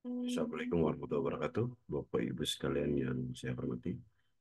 Assalamualaikum warahmatullahi wabarakatuh, Bapak Ibu sekalian yang saya hormati.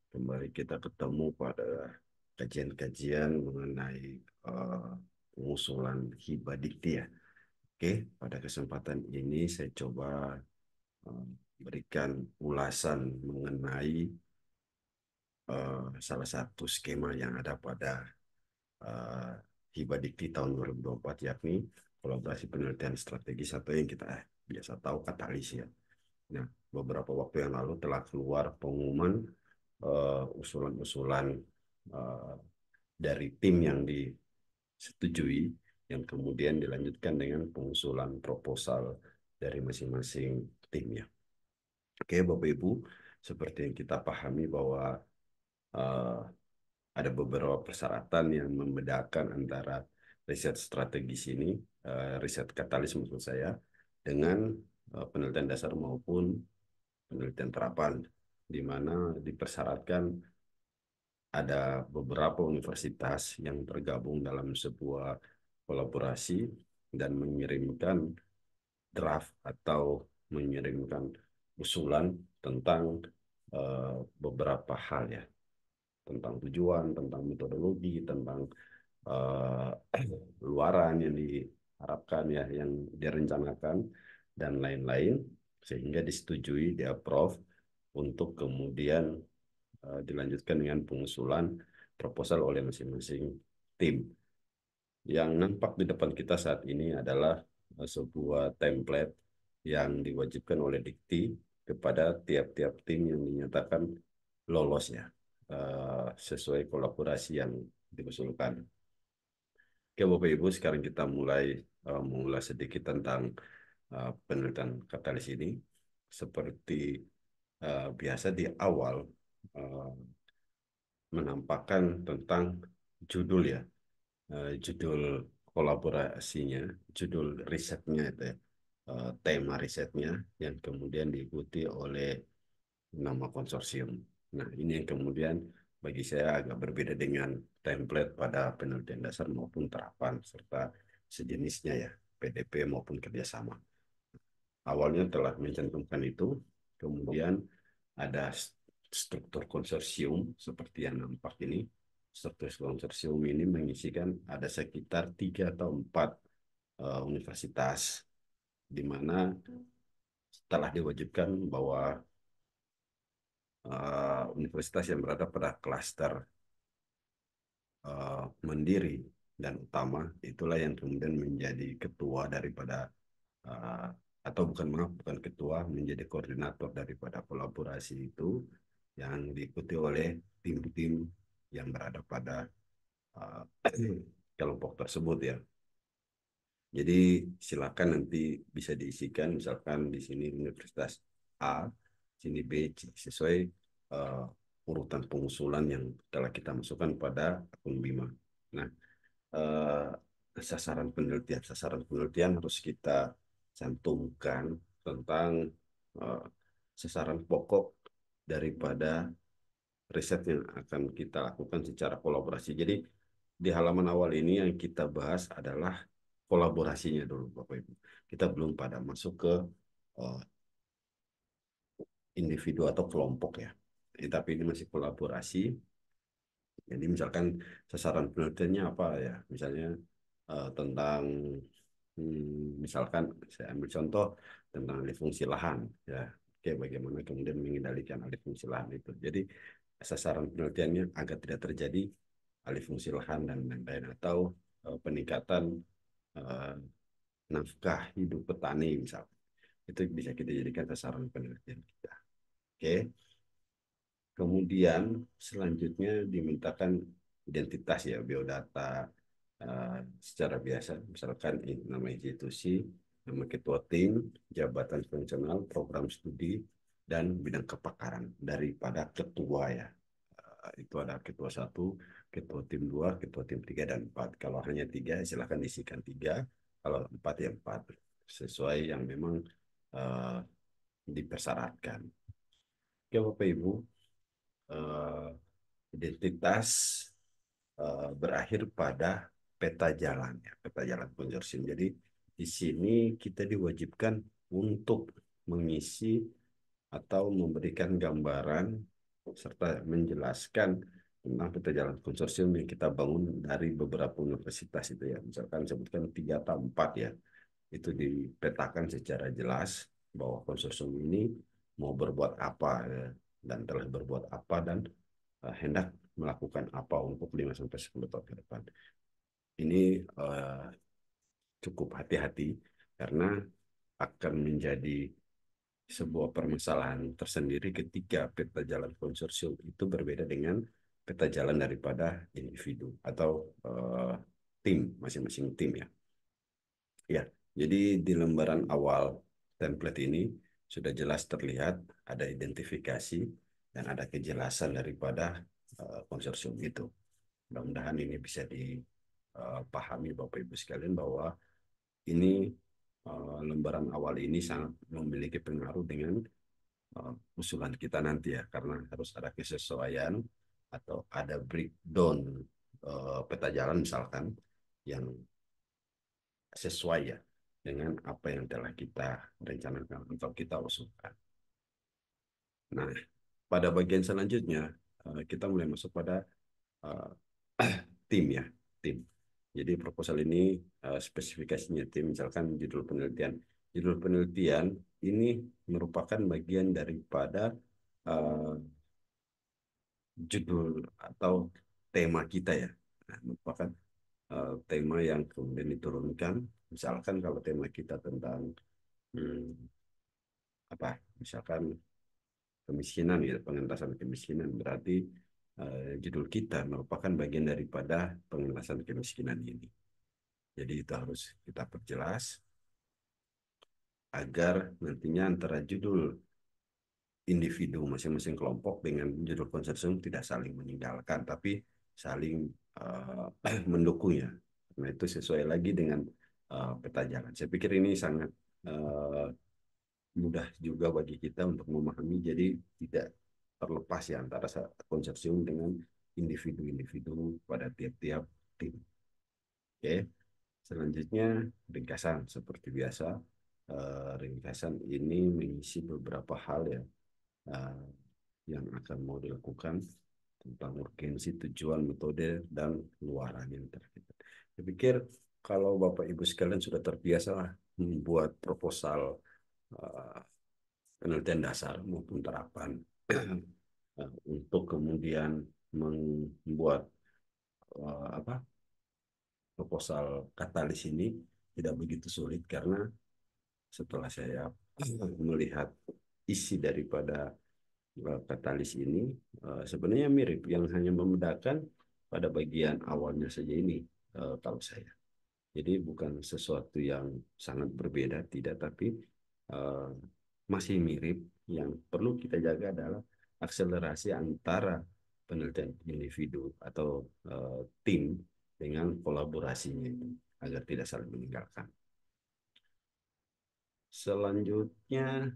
Kembali kita ketemu pada kajian-kajian mengenai pengusulan hibah dikti ya. Oke, pada kesempatan ini saya coba eh, berikan ulasan mengenai salah satu skema yang ada pada eh, hibah dikti tahun 2024, yakni kolaborasi penelitian strategis atau yang kita biasa tahu katalis ya. Nah, beberapa waktu yang lalu telah keluar pengumuman usulan-usulan uh, dari tim yang disetujui, yang kemudian dilanjutkan dengan pengusulan proposal dari masing-masing timnya. Oke, Bapak Ibu, seperti yang kita pahami bahwa uh, ada beberapa persyaratan yang membedakan antara riset strategis ini, riset katalis maksud saya, dengan penelitian dasar maupun penelitian terapan, di mana dipersyaratkan ada beberapa universitas yang tergabung dalam sebuah kolaborasi dan mengirimkan draft atau mengirimkan usulan tentang beberapa hal ya, tentang tujuan, tentang metodologi, tentang uh, luaran yang diharapkan ya, yang direncanakan dan lain-lain, sehingga disetujui, di-approve untuk kemudian dilanjutkan dengan pengusulan proposal oleh masing-masing tim. Yang nampak di depan kita saat ini adalah sebuah template yang diwajibkan oleh Dikti kepada tiap-tiap tim yang dinyatakan lolos ya, sesuai kolaborasi yang diusulkan. Oke, Bapak Ibu, sekarang kita mulai mengulas sedikit tentang penelitian katalis ini. Seperti biasa di awal, uh, menampakkan tentang judul ya, judul kolaborasinya, judul risetnya itu ya, tema risetnya yang kemudian diikuti oleh nama konsorsium. Nah, ini yang kemudian bagi saya agak berbeda dengan template pada penelitian dasar maupun terapan serta sejenisnya ya, PDP maupun kerjasama. Awalnya telah mencantumkan itu, kemudian ada struktur konsorsium seperti yang nampak ini. Struktur konsorsium ini mengisikan ada sekitar 3 atau 4 universitas, di mana telah diwajibkan bahwa universitas yang berada pada klaster mandiri dan utama itulah yang kemudian menjadi ketua daripada uh, atau bukan, maaf, bukan ketua, menjadi koordinator daripada kolaborasi itu, yang diikuti oleh tim-tim yang berada pada uh, kelompok tersebut ya. Jadi silakan nanti bisa diisikan, misalkan di sini Universitas A, sini B, C, sesuai uh, urutan pengusulan yang telah kita masukkan pada akun Bima. Nah, uh, sasaran penelitian harus kita cantumkan tentang uh, sasaran pokok daripada riset yang akan kita lakukan secara kolaborasi. Jadi di halaman awal ini yang kita bahas adalah kolaborasinya dulu, Bapak Ibu. Kita belum pada masuk ke uh, individu atau kelompok ya. Tapi ini masih kolaborasi. Jadi misalkan sasaran penelitiannya apa ya? Misalnya tentang misalkan saya ambil contoh tentang alih fungsi lahan ya. Oke, bagaimana kemudian mengendalikan alih fungsi lahan itu. Jadi sasaran penelitiannya agar tidak terjadi alih fungsi lahan dan lain-lain, atau peningkatan uh, nafkah hidup petani misalnya. Itu bisa kita jadikan sasaran penelitian kita. Oke. Kemudian selanjutnya dimintakan identitas ya, biodata secara biasa, misalkan nama institusi, nama ketua tim, jabatan fungsional, program studi, dan bidang kepakaran daripada ketua ya. Itu ada ketua satu, ketua tim dua, ketua tim tiga, dan empat. Kalau hanya tiga, silahkan isikan tiga. Kalau empat ya empat, sesuai yang memang uh, dipersyaratkan. Oke, Bapak Ibu, uh, identitas berakhir pada peta jalan ya, peta jalan konsorsium. Jadi di sini kita diwajibkan untuk mengisi atau memberikan gambaran serta menjelaskan tentang peta jalan konsorsium yang kita bangun dari beberapa universitas itu ya. Misalkan sebutkan 3 atau 4 ya, itu dipetakan secara jelas bahwa konsorsium ini mau berbuat apa ya, dan telah berbuat apa dan hendak melakukan apa untuk 5 sampai 10 tahun ke depan. Ini cukup hati-hati karena akan menjadi sebuah permasalahan tersendiri ketika peta jalan konsorsium itu berbeda dengan peta jalan daripada individu atau tim, masing-masing tim ya. Ya, jadi di lembaran awal template ini sudah jelas terlihat ada identifikasi dan ada kejelasan daripada konsorsium itu. Mudah-mudahan ini bisa dipahami Bapak Ibu sekalian bahwa ini lembaran awal ini sangat memiliki pengaruh dengan usulan kita nanti ya, karena harus ada kesesuaian atau ada breakdown peta jalan misalkan yang sesuai ya dengan apa yang telah kita rencanakan atau kita usulkan. Nah, pada bagian selanjutnya kita mulai masuk pada uh, tim ya, tim. Jadi proposal ini spesifikasinya tim, misalkan judul penelitian. Judul penelitian ini merupakan bagian daripada uh, judul atau tema kita ya. Nah, merupakan tema yang kemudian diturunkan. Misalkan kalau tema kita tentang hmm, apa, misalkan kemiskinan ya, pengentasan kemiskinan, berarti judul kita merupakan bagian daripada pengentasan kemiskinan ini. Jadi itu harus kita perjelas agar nantinya antara judul individu masing-masing kelompok dengan judul konsorsium tidak saling meninggalkan, tapi saling mendukung ya. Nah itu sesuai lagi dengan peta jalan. Saya pikir ini sangat mudah juga bagi kita untuk memahami, jadi tidak terlepas ya antara konsorsium dengan individu-individu pada tiap-tiap tim. Oke, selanjutnya ringkasan seperti biasa. Ringkasan ini mengisi beberapa hal ya uh, yang akan mau dilakukan tentang urgensi, tujuan, metode, dan luaran yang terkait. Saya pikir kalau Bapak Ibu sekalian sudah terbiasa membuat proposal uh, penelitian dasar maupun terapan untuk kemudian membuat apa proposal katalis ini tidak begitu sulit, karena setelah saya melihat isi daripada katalis ini sebenarnya mirip, yang hanya membedakan pada bagian awalnya saja ini kalau saya. Jadi bukan sesuatu yang sangat berbeda, tidak, tapi uh, masih mirip. Yang perlu kita jaga adalah akselerasi antara penelitian individu atau tim dengan kolaborasinya itu, agar tidak saling meninggalkan. Selanjutnya,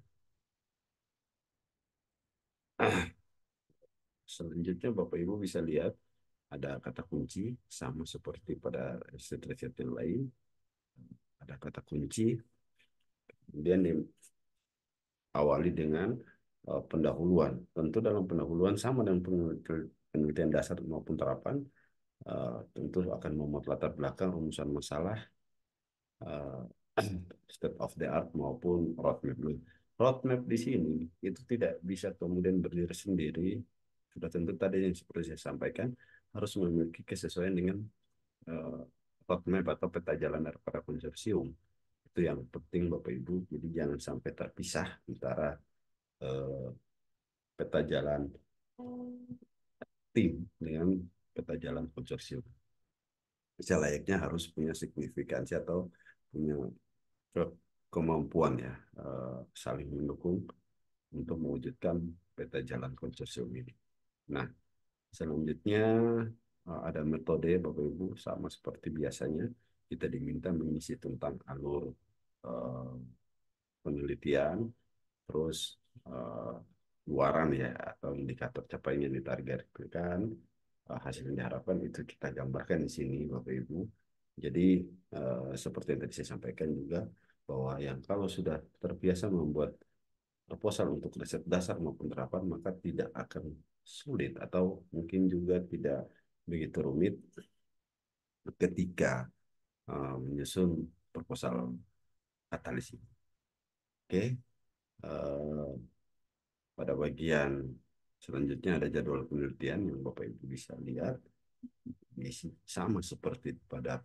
selanjutnya Bapak Ibu bisa lihat ada kata kunci sama seperti pada riset-riset yang lain. Ada kata kunci, kemudian diawali dengan pendahuluan. Tentu dalam pendahuluan sama dengan penelitian dasar maupun terapan, tentu akan memuat latar belakang rumusan masalah, uh, state of the art maupun roadmap. Roadmap di sini itu tidak bisa kemudian berdiri sendiri. Sudah tentu tadi yang seperti saya sampaikan harus memiliki kesesuaian dengan uh, roadmap atau peta jalan daripada konsorsium. Itu yang penting Bapak Ibu. Jadi jangan sampai terpisah antara uh, peta jalan tim dengan peta jalan konsorsium. Selayaknya harus punya signifikansi atau punya kemampuan ya saling mendukung untuk mewujudkan peta jalan konsorsium ini. Nah, selanjutnya ada metode Bapak Ibu, sama seperti biasanya kita diminta mengisi tentang alur uh, penelitian, terus uh, luaran ya atau indikator capaian yang ditargetkan, hasil yang diharapkan itu kita gambarkan di sini Bapak Ibu. Jadi seperti yang tadi saya sampaikan juga, bahwa yang kalau sudah terbiasa membuat proposal untuk riset dasar maupun terapan, maka tidak akan sulit atau mungkin juga tidak begitu rumit ketika menyusun proposal katalis ini. Oke, uh, pada bagian selanjutnya ada jadwal penelitian yang Bapak Ibu bisa lihat, sama seperti pada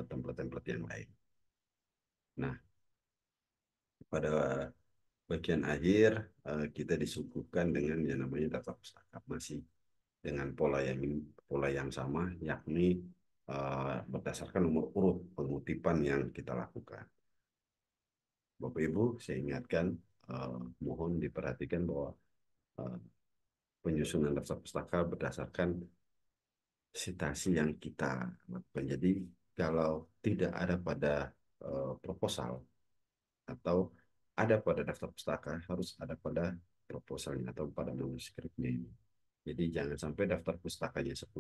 template-template yang lain. Nah, pada bagian akhir kita disuguhkan dengan yang namanya daftar pustaka, masih dengan pola yang sama, yakni berdasarkan nomor urut pengutipan yang kita lakukan. Bapak Ibu, saya ingatkan, mohon diperhatikan bahwa uh, penyusunan daftar pustaka berdasarkan sitasi yang kita lakukan. Jadi kalau tidak ada pada proposal atau ada pada daftar pustaka, harus ada pada proposalnya atau pada manuskripnya ini. Jadi jangan sampai daftar pustakanya 10,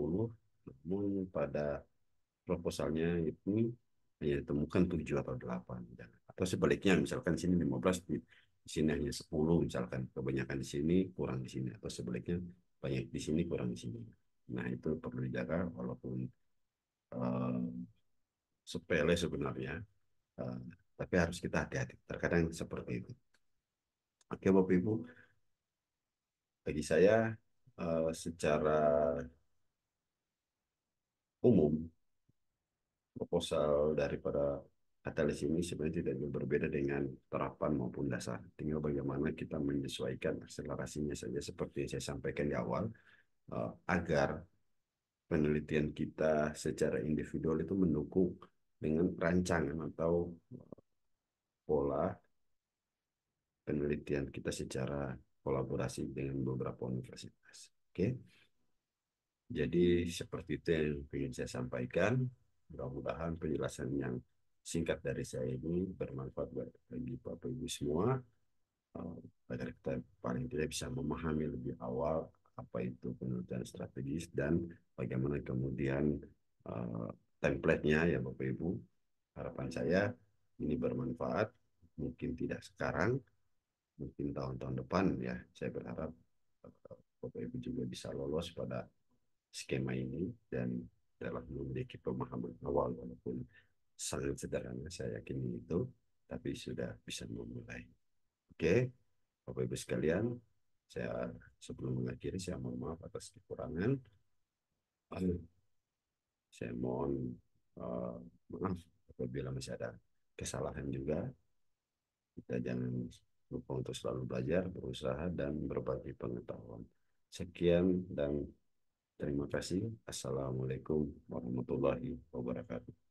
namun pada proposalnya itu hanya ditemukan 7 atau 8. Atau sebaliknya, misalkan di sini 15, di sini hanya 10, misalkan kebanyakan di sini, kurang di sini. Atau sebaliknya, banyak di sini, kurang di sini. Nah, itu perlu dijaga walaupun uh, sepele sebenarnya, uh, tapi harus kita hati-hati. Terkadang seperti itu. Oke, Bapak Ibu, bagi saya secara umum proposal daripada katalis ini sebenarnya tidak jauh berbeda dengan terapan maupun dasar. Tinggal bagaimana kita menyesuaikan akselerasinya saja seperti yang saya sampaikan di awal, agar penelitian kita secara individual itu mendukung dengan rancangan atau pola penelitian kita secara kolaborasi dengan beberapa universitas. Oke, jadi seperti itu yang ingin saya sampaikan. Mudah-mudahan penjelasan yang singkat dari saya ini bermanfaat bagi Bapak Ibu semua, uh, agar kita paling tidak bisa memahami lebih awal apa itu penelitian strategis dan bagaimana kemudian uh, template-nya ya Bapak Ibu. Harapan saya ini bermanfaat, mungkin tidak sekarang, mungkin tahun-tahun depan ya. Saya berharap Bapak Ibu juga bisa lolos pada skema ini dan telah memiliki pemahaman awal walaupun sangat sederhana, saya yakin itu, tapi sudah bisa memulai. Oke, Bapak Ibu sekalian, saya sebelum mengakhiri saya mohon maaf atas kekurangan. Saya mohon uh, maaf apabila masih ada kesalahan juga. Kita jangan lupa untuk selalu belajar, berusaha, dan berbagi pengetahuan. Sekian dan terima kasih. Assalamualaikum warahmatullahi wabarakatuh.